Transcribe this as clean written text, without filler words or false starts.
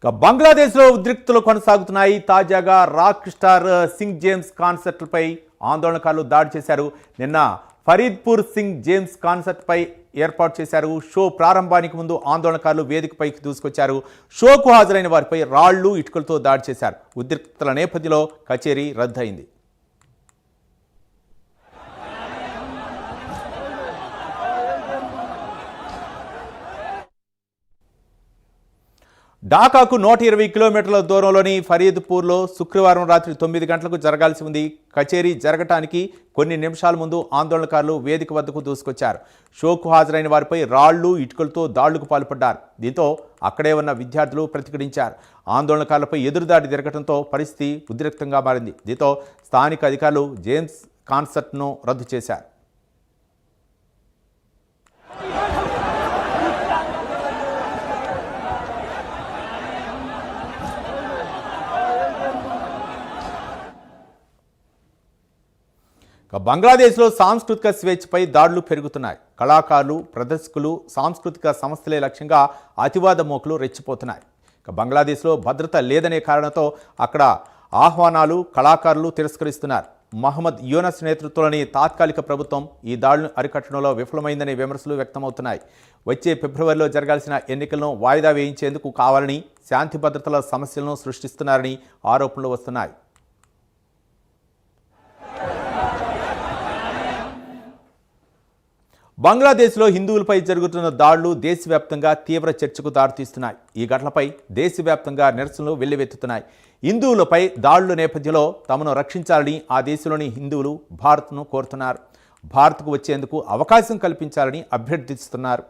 బంగ్లాదేశ్లో ఉద్రిక్తలు కొనసాగుతున్నాయి. తాజాగా రాక్ స్టార్ సింగ్ జేమ్స్ కాన్సర్ట్లపై ఆందోళనకారులు దాడి చేశారు. నిన్న ఫరీద్పూర్ సింగ్ జేమ్స్ కాన్సర్ట్పై ఏర్పాటు చేశారు. షో ప్రారంభానికి ముందు ఆందోళనకారులు వేదికపైకి దూసుకొచ్చారు. షోకు హాజరైన వారిపై రాళ్లు ఇటుకలతో దాడి చేశారు. ఉద్రిక్తల నేపథ్యంలో కచేరీ రద్దయింది. ఢాకాకు 120 కిలోమీటర్ల దూరంలోని ఫరీద్పూర్లో శుక్రవారం రాత్రి 9 గంటలకు జరగాల్సి ఉంది. కచేరీ జరగటానికి కొన్ని నిమిషాల ముందు ఆందోళనకారులు వేదిక వద్దకు దూసుకొచ్చారు. షోకు హాజరైన వారిపై రాళ్లు ఇటుకలతో దాడులకు పాల్పడ్డారు. దీంతో అక్కడే ఉన్న విద్యార్థులు ప్రతిఘటించారు. ఆందోళనకారులపై ఎదురుదాడి జరగడంతో పరిస్థితి ఉద్రిక్తంగా మారింది. దీంతో స్థానిక అధికారులు జేమ్స్ కాన్సర్ట్ను రద్దు చేశారు. బంగ్లాదేశ్లో సాంస్కృతిక స్వేచ్ఛపై దాడులు పెరుగుతున్నాయి. కళాకారులు, ప్రదర్శకులు, సాంస్కృతిక సంస్థలే లక్ష్యంగా అతివాద మోకులు రెచ్చిపోతున్నాయి. బంగ్లాదేశ్లో భద్రత లేదనే కారణంతో అక్కడ ఆహ్వానాలు కళాకారులు తిరస్కరిస్తున్నారు. మహమ్మద్ యూనస్ నేతృత్వంలోని తాత్కాలిక ప్రభుత్వం ఈ దాడులను అరికట్టడంలో విఫలమైందనే విమర్శలు వ్యక్తమవుతున్నాయి. వచ్చే ఫిబ్రవరిలో జరగాల్సిన ఎన్నికలను వాయిదా వేయించేందుకు కావాలని శాంతి భద్రతల సమస్యలను సృష్టిస్తున్నారని ఆరోపణలు వస్తున్నాయి. బంగ్లాదేశ్లో హిందువులపై జరుగుతున్న దాడులు దేశవ్యాప్తంగా తీవ్ర చర్చకు దారితీస్తున్నాయి. ఈ ఘటనపై దేశవ్యాప్తంగా నిరసనలు వెల్లువెత్తుతున్నాయి. హిందువులపై దాడుల నేపథ్యంలో తమను రక్షించాలని ఆ దేశంలోని హిందువులు భారత్ను కోరుతున్నారు. భారత్కు వచ్చేందుకు అవకాశం కల్పించాలని అభ్యర్థిస్తున్నారు.